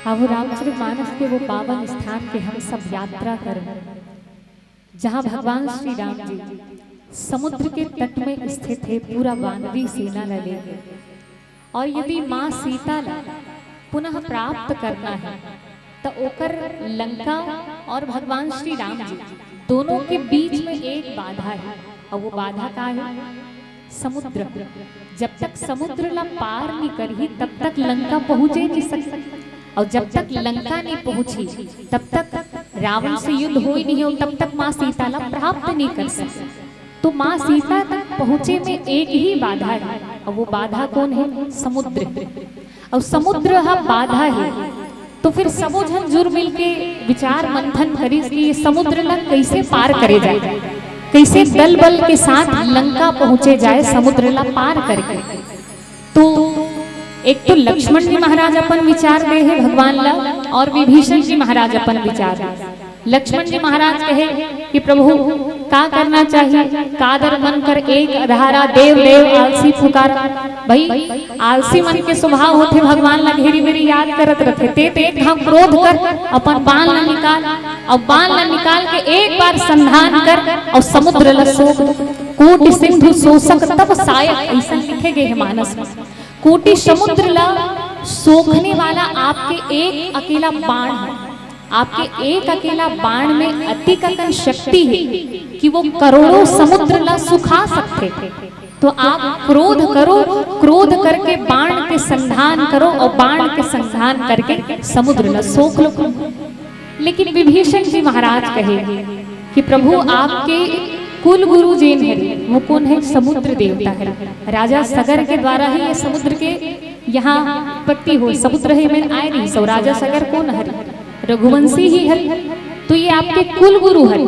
अब रामचरितमानस के वो पावन स्थान के हम सब यात्रा करें, जहाँ भगवान श्री राम जी समुद्र के तट में स्थित है, पूरा वानरी सेना लगे। और यदि माँ सीता ला पुनः प्राप्त करना है तो ओकर लंका और भगवान श्री राम जी दोनों के बीच में एक बाधा है, और वो बाधा का है समुद्र। जब तक समुद्र ला पार नहीं करी तब तक लंका पहुंचे नहीं सकती, और जब तक लंका नहीं पहुंची तब तक रावण से युद्ध हो ही नहीं हो, तब तक माँ सीता ला प्राप्त नहीं कर सकती। तो माँ सीता तक पहुंचे में एक ही बाधा है, और वो बाधा कौन है? समुद्र। और समुद्र हा बाधा है, तो फिर सबो जन जुर मिल के विचार मंथन करी कि ये समुद्र ला कैसे पार करे जाए, कैसे दल बल के साथ लंका पहुंचे जाए समुद्र ला पार करके। तो एक तो लक्ष्मण जी महाराज अपन विचार दे है भगवान ला, और विभीषण जी महाराज अपन विचार। लक्ष्मण जी महाराज कहे कि प्रभु का करना चाहिए, कादर मन कर एक अधारा, देव देव आलसी पुकारा। भाई आलसी मन के स्वभाव होते भगवान ला घेरी मेरी याद करत रखे, ते एक हम क्रोध कर अपन बाण ला निकाल, और बाण ला निकाल के एक बार संधान कर और समुद्र ला सोख। कोटि सिंधु शोषक तब सायक, ऐसा लिखे गए है मानस में। कोटि समुद्र ला सोखने वाला आपके एक अकेला बाण है, आपके एक अकेला बाण में अतिकथन शक्ति है कि वो करोड़ों समुद्र ला सुखा सकते। तो आप क्रोध करो, क्रोध करके बाण के संधान करो, और बाण के संधान करके समुद्र ला सोख लो। लेकिन विभीषण जी महाराज कहे कि प्रभु आपके कुल गुरु जिन है वो कौन है? समुद्र देवता है। राजा सगर के द्वारा ही ये समुद्र के यहाँ उत्पत्ति हुई। समुद्र है मैं आए नहीं, सो राजा सगर कौन है? रघुवंशी ही है। तो ये आपके कुल गुरु है,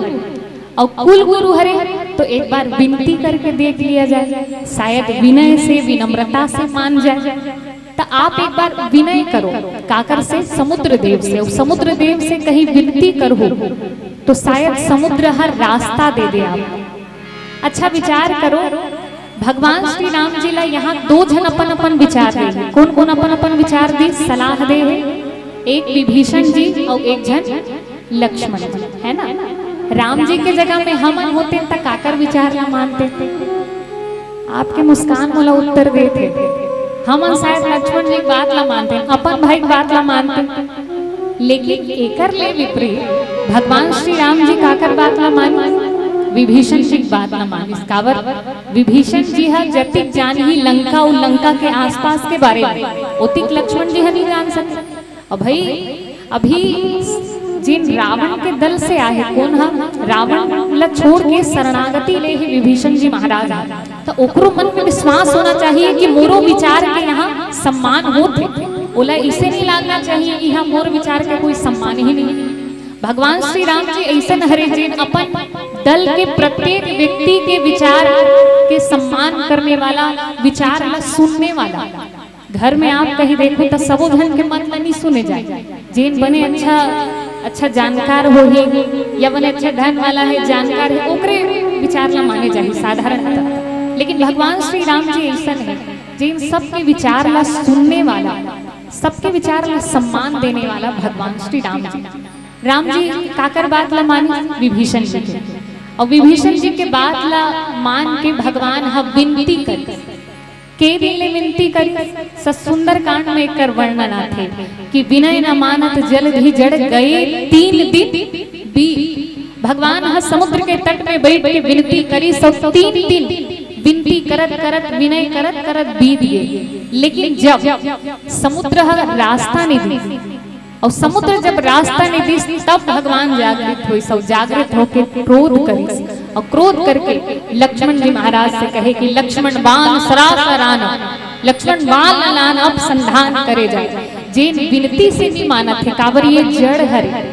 और कुल गुरु हरे तो एक बार विनती करके देख लिया जाए, शायद विनय से विनम्रता से मान जाए। तो आप एक बार विनय करो, काकर से? समुद्र देव से। समुद्र देव से कहीं विनती करो तो शायद समुद्र हर रास्ता दे दे आप। अच्छा विचार करो, भगवान श्री राम जी ला यहाँ दो जन अपन अपन विचार दे। कौन कौन अपन अपन विचार दी, सलाह दे है? एक विभीषण जी और एक जन लक्ष्मण, है ना। राम जी के जगह में हम होते तक काकर विचार ला मानते थे? आपके मुस्कान मोला उत्तर देते, हम शायद लक्ष्मण जी की बात ला मानते, अपन भाई की बात ला मानते। लेकिन एकर ले विपरीत भगवान श्री राम जी काकर बात ला मानी? विभीषण जी की बात ला मानी। कावर विभीषण जी है जतिक जान ही लंका और लंका के आसपास के बारे में, ओतिक लक्ष्मण जी है नहीं जान सकते। और भाई अभी जिन रावण के दल से आए कौन है? रावण ला छोड़ के शरणागति ले ही विभीषण जी महाराज। तो ओकरो मन में विश्वास होना चाहिए कि मोरो विचार के यहाँ सम्मान होते, ओला इसे नहीं लागना चाहिए कि यहाँ मोर विचार के कोई सम्मान ही नहीं। भगवान श्री राम जी ऐसे हरे जिन अपन दल के प्रत्येक व्यक्ति के विचार के सम्मान करने वाला, विचार ला सुनने वाला। घर में आप कहीं देखो तो सबो धन के मन नहीं सुने जाए, जिन बने अच्छा जानकार हो ही या बने अच्छा धन वाला है, जानकार है, ओकरे विचार ला माने जाए साधारणतः। लेकिन भगवान श्री राम जी ऐसा नहीं, जिन सबके विचार ला सुनने वाला, सबके विचार ला सम्मान देने वाला भगवान श्री राम जी। राम जी काकर बात ला मानी? विभीषण जी के। और विभीषण जी के बात ला मान के भगवान हा विनती कर के दिले विनती करी। सुंदर कांड में एक वर्णन आते कि विनय न मानत जल ही जड़ गए 3 दिन बीत। भगवान हा समुद्र के तट में बैठ के विनती करी, सब 3 दिन विनती करत करत विनय करत करत बीत गए। लेकिन जब समुद्र हा रास्ता नहीं दी, और समुद्र जब रास्ता नहीं दी तब भगवान जागृत हुई। सब जागृत होके क्रोध करी, और क्रोध करके लक्ष्मण जी महाराज से कहे कि लक्ष्मण बाण सरासर आना, लक्ष्मण बाण लान अब संधान करे जाए। जिन विनती से नहीं माना थे, काबर ये जड़ हरे,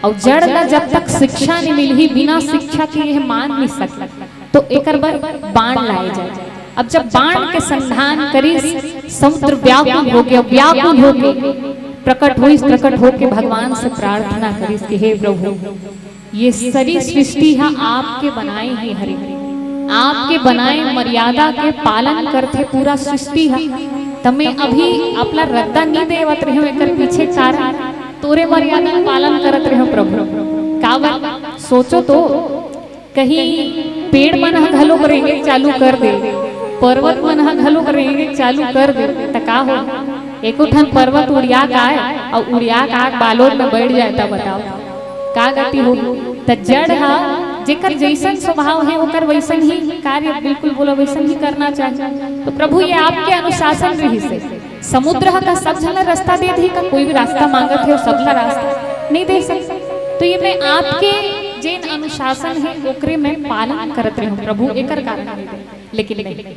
और जड़ ला जब तक शिक्षा नहीं मिली, बिना शिक्षा के यह मान नहीं सकता। तो एक बार बाण लाए जाए। अब जब बाण के संधान करी, समुद्र व्याकुल हो गया, व्याकुल हो गया, प्रकट होके भगवान से प्रार्थना करी कि हे प्रभु, ये सारी सृष्टि है आपके बनाए ही हरि, आपके बनाए मर्यादा के पालन करते पूरा सृष्टि है। तमे अभी अपना रद्दा नहीं देवत रहे एकर पीछे कारण तोरे मर्यादा पालन करत रहे प्रभु काबर सोचो तो कहीं पेड़ मन घलो करेंगे चालू कर दे पर्वत मन घलो करेंगे चालू कर दे त का हो एको ठन पर्वत उड़िया गाय और उड़िया का बालोद में बैठ जाए तब बताओ का गति हो त जड़ हा जेकर जैसन स्वभाव है ओकर वैसन ही कार्य बिल्कुल बोलो वैसन ही करना चाहिए। तो प्रभु ये आपके अनुशासन रही से समुद्र का सब जन रास्ता दे दी का कोई भी रास्ता मांगत है सबका रास्ता नहीं दे सकता। तो ये मैं आपके जेन अनुशासन है ओकरे में पालन करत रही प्रभु एकर कारण लेकिन नहीं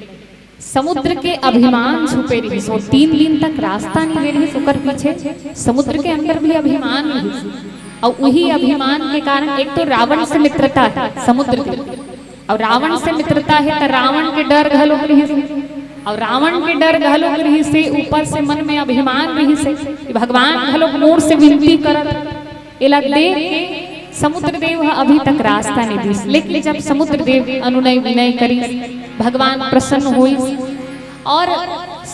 समुद्र के अभिमान छुपे रही सो 3 दिन तक रास्ता नहीं दे रही ओकर पीछे समुद्र के अंदर भी अभिमान रही और वही अभिमान के कारण एक तो रावण से मित्रता है समुद्र की और रावण से मित्रता है तो रावण के डर घलो रही और रावण के डर घलो रही से ऊपर से मन में अभिमान रही से भगवान घलो मोर से विनती करत एला देख के समुद्र देव अभी तक रास्ता नहीं दी लेकिन जब समुद्र देव अनुनय विनय करी भगवान प्रसन्न हुई और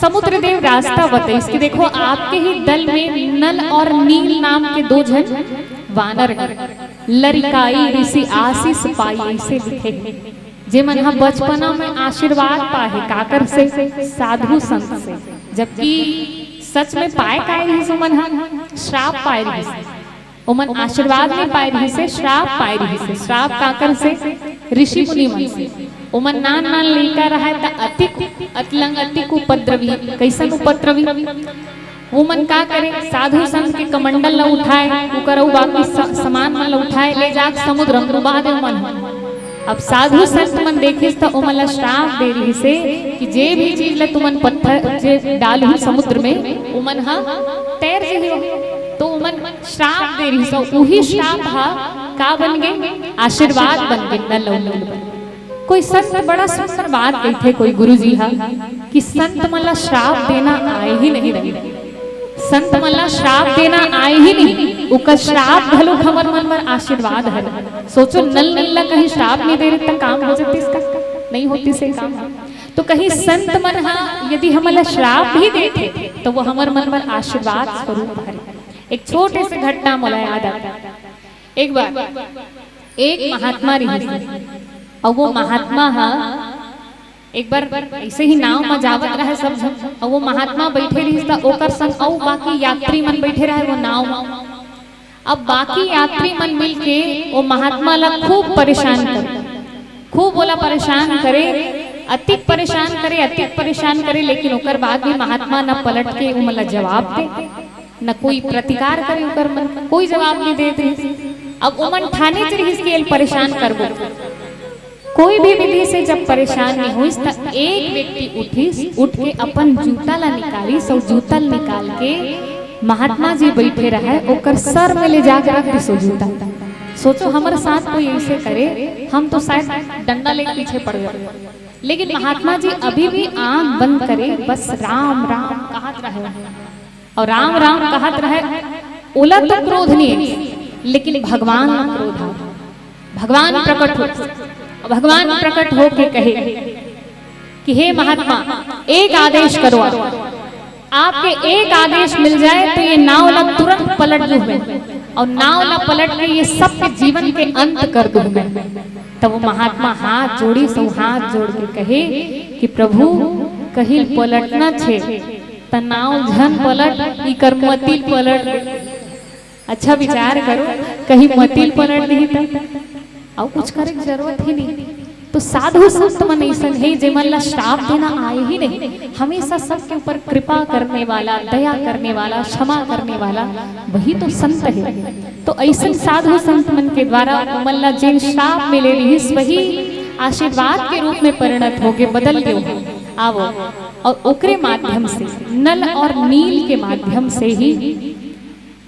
समुद्र देव रास्ता बताइए कि देखो आपके ही दल में नल और नील नाम के 2 जन वानर लरिकाई ऋषि आशीष पाई से लिखे जे मन बचपना में आशीर्वाद पाए काकर से साधु संत से जबकि सच में पाए काय रही सो मन श्राप पाए रही ओमन आशीर्वाद नहीं पाए रही से श्राप पाए रही से श्राप काकर से ऋषि मुनि मन से ओमन नान नान लइका रहा त अतिक अतलंग अतिक उपद्रवी कैसन उपद्रवी वो मन का करे साधु संत के कमंडल ला उठाए उकरऊ बाकी सामान मन ला उठाए ले जाक समुद्र में डुबा दे मन अब साधु संत मन देखिस त ओमन ला श्राप दे रही से कि जे भी चीज ला तुमन पत्थर जे डालू समुद्र में ओमन हा तैर जइहो तो ओमन श्राप दे रही सो वही श्राप हा का बन गए आशीर्वाद बन गए नल कोई संत बड़ा सुंदर बात कहते कोई गुरुजी हा कि संत मला श्राप देना आए ही नहीं रही संत मला श्राप देना आए ही नहीं उका श्राप घलो खबर मन में आशीर्वाद है सोचो नल नल्ला कहीं श्राप नहीं दे रहे तो काम हो जाती इसका नहीं होती से काम तो कहीं संत मन हा यदि हमला श्राप भी देते तो वो हमर मन में आशीर्वाद स्वरूप है। एक छोटे से घटना मोला याद आता एक बार एक महात्मा रही और वो महात्मा हा एक बार ऐसे ही नाव में जावत रहे सब और वो महात्मा बैठे रही था ओकर संग और बाकी यात्री मन बैठे रहे वो नाव में। अब बाकी यात्री मन मिलके वो महात्मा ला खूब परेशान करे खूब बोला परेशान करे अतिक परेशान करे लेकिन ओकर बाद भी महात्मा न पलट के उमला जवाब दे न कोई प्रतिकार करे ओकर मन कोई जवाब नहीं देते। अब उमन ठाने के परेशान करबो कोई भी विधि से जब परेशान नहीं हुई तो एक व्यक्ति उठ के अपन जूता ला निकाली सो जूता निकाल के महात्मा जी बैठे रहे ओकर सर में ले जाकर रख दी सो जूता। सोचो हमारे साथ कोई ऐसे करे हम तो शायद डंडा लेके पीछे पड़ गए लेकिन महात्मा जी अभी भी आंख बंद करे बस राम राम कहत रहे और राम राम कहत रहे ओला तो क्रोध नहीं है लेकिन भगवान क्रोध भगवान प्रकट हो के कहे कि हे महात्मा एक आदेश करो आपके एक आदेश मिल जाए तो ये नाव ला तुरंत पलट दूं मैं और नाव ला पलट के ये सबके जीवन के अंत कर दूं मैं। तब वो महात्मा हाथ जोड़ी सो हाथ जोड़ के कहे कि प्रभु कहीं पलटना छे त नाव झन पलट ई कर मतिल पलट अच्छा विचार करो कहीं मतिल पलट नहीं था और कुछ करे की जरूरत ही नहीं। तो साधु संत मन ऐसा है जेमन ला श्राप देना आए ही नहीं हमेशा सबके ऊपर कृपा करने वाला दया करने वाला क्षमा करने वाला वही तो संत है। तो ऐसा साधु संत मन के द्वारा मन ला जिन श्राप मिले रही वही आशीर्वाद के रूप में परिणत हो गए बदल गए आवो और ओकरे माध्यम से नल और नील के माध्यम से ही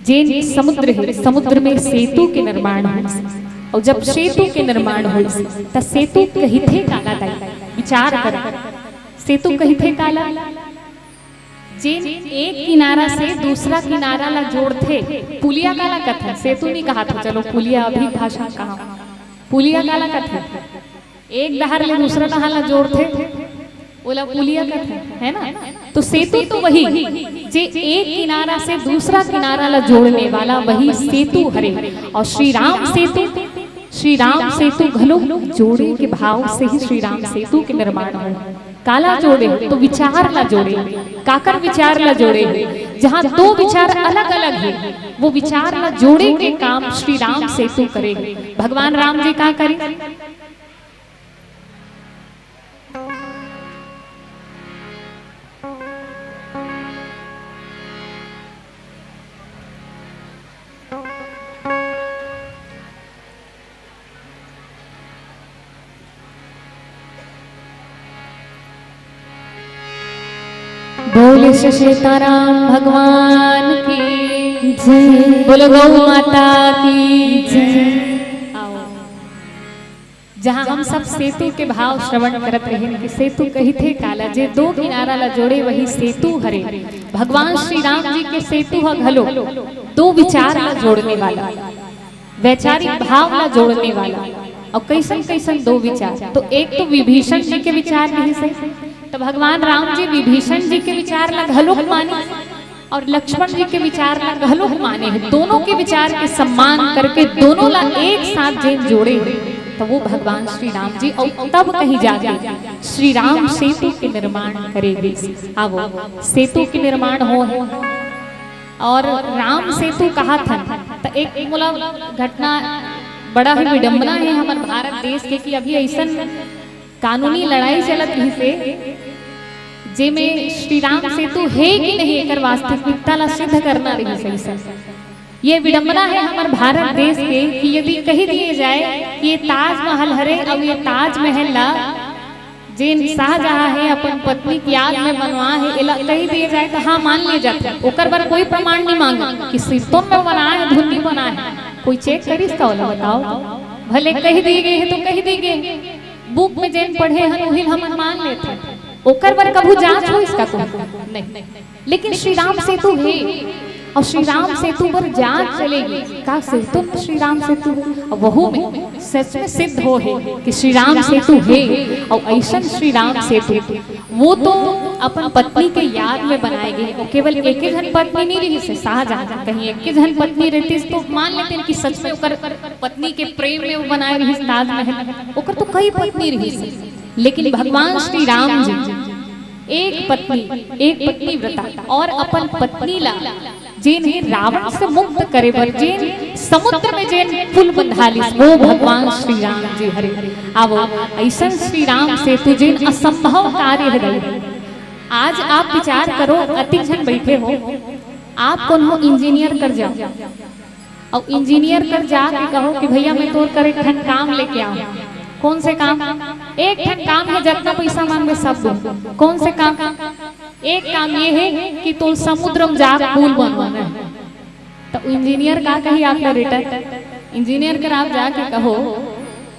जिन समुद्र है समुद्र में सेतु के निर्माण हुए और जब सेतु के निर्माण हुई त सेतु कही थे काला दाई विचार कर सेतु कही थे काला जिन एक किनारा से दूसरा किनारा ला जोड़ थे पुलिया काला कथा सेतु नहीं कहा था चलो पुलिया अभी भाषा कहा पुलिया काला कथा एक दहार ले दूसरा दहार ला जोड़ थे बोला पुलिया का था, है ना। तो सेतु तो वही जे एक किनारा से दूसरा किनारा ला जोड़ने वाला वही सेतु हरे। और श्री राम सेतु घलो जोड़े के भाव से ही श्री राम सेतु के निर्माण हो। काला जोड़े तो विचार ला जोड़े, काकर विचार ला जोड़े, जहाँ दो विचार अलग अलग है वो विचार ला जोड़े के काम श्री राम सेतु करे। भगवान राम जी क्या करे, बोले श्री सीताराम भगवान की जय, बोलो गौ माता की जय। आओ जहाँ हम सब सेतु के भाव श्रवण करत रहे कि सेतु कही थे काला जे दो किनारा ला जोड़े वही सेतु हरे। भगवान श्री राम जी के सेतु ह घलो दो विचार ला जोड़ने वाला, वैचारिक भाव ला जोड़ने वाला। और कैसन कैसन दो विचार, तो एक तो विभीषण जी के विचार नहीं सही, तो भगवान राम जी विभीषण जी के विचार ला घलोक माने और लक्ष्मण जी के विचार ला घलोक माने। दोनों के विचार के सम्मान करके दोनों ला एक साथ जेन जोड़े तो वो भगवान श्री राम जी। और तब कहीं जाके श्री राम सेतु के निर्माण करेंगे। आवो सेतु के निर्माण हो और राम सेतु कहा था। तो एक मूला घटना बड़ा ही विडंबना है हमारे भारत देश के कि अभी ऐसा कानूनी लड़ाई चलत रही से जे में श्री राम सेतु है कि नहीं एक वास्तविकता ला सिद्ध करना रही सही सर। ये विडंबना है हमारे भारत देश के कि यदि कही दिए जाए कि ये ताजमहल हरे अब ये ताजमहल ला जिन शाहजहां है अपन पत्नी की याद में बनवा है इला कही दिए जाए तो हाँ मान ले जाते। ओकर पर कोई प्रमाण नहीं मांगा कि सिर्तों में बना है धुंधी बना है, कोई चेक करी इसका वाला बताओ। भले कही दी गई है तो कही दी गई, बुक में जैन पढ़े हैं वही हम मान लेते, ओकर पर कभी जांच हो इसका कोई नहीं। लेकिन श्री राम सेतु है और श्री राम सेतु पर जांच चलेगी का सेतु श्री राम सेतु और वहू में सच में सिद्ध हो है कि श्री राम सेतु है। और ऐसा श्री राम सेतु वो तो अपन पत्नी के याद में बनाए गए। और केवल एक ही जन पत्नी नहीं रही से शाहजहां, कहीं एक ही जन पत्नी रहती तो मान लेते कि सच में ओकर पत्नी के प्रेम में वो बनाए रही ताजमहल, ओकर तो कई पत्नी रही से। लेकिन भगवान श्री राम जी एक पत्नी व्रता और अपन पत्नी ला जिन रावण से मुक्त करे बर जिन समुद्र में जिन पुल बंधालिस वो भगवान श्री राम जी हरे। आवो ऐसा श्री राम सेतु जिन असंभव कार्य है। आज आप विचार करो, अति जन बैठे हो, आप कौन हो इंजीनियर कर जाओ और इंजीनियर कर जाके कहो कि भैया मैं तो करे काम लेके आऊं। कौन से काम? एक काम है जितना पैसा मांगे सब दो। कौन से काम? एक काम ये है कि तुम समुद्र में जा पुल बनवाना है। तो इंजीनियर का कही आप रिटर्न इंजीनियर कर आप जाके कहो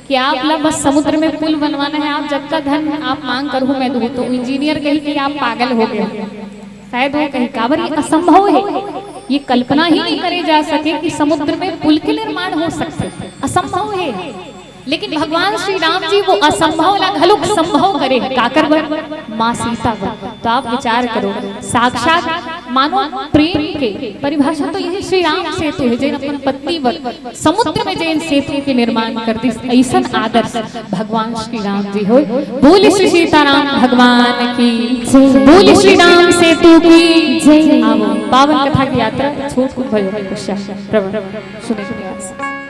कि आप ला बस समुद्र में पुल बनवाना है, आप जब का धन आप मांग करो मैं दूँ, तो इंजीनियर कही कि आप पागल हो गए। शायद वो कही काबर ये असंभव है, ये कल्पना ही नहीं करे जा सके कि समुद्र में पुल के निर्माण हो सकते, असंभव है। लेकिन भगवान श्री राम जी वो असंभव ला घलुक संभव करे काकर बर माँ सीता बर। तो आप विचार करो, साक्षात मानो प्रेम के परिभाषा तो यही श्री राम सेतु है जैन अपन पत्नी बर समुद्र में जैन सेतु के निर्माण कर दी। ऐसा आदर्श भगवान श्री राम जी हो। बोले श्री सीताराम भगवान की, बोले श्री राम सेतु की जय। पावन कथा की यात्रा छोट कुछ भयो प्रभु सुने।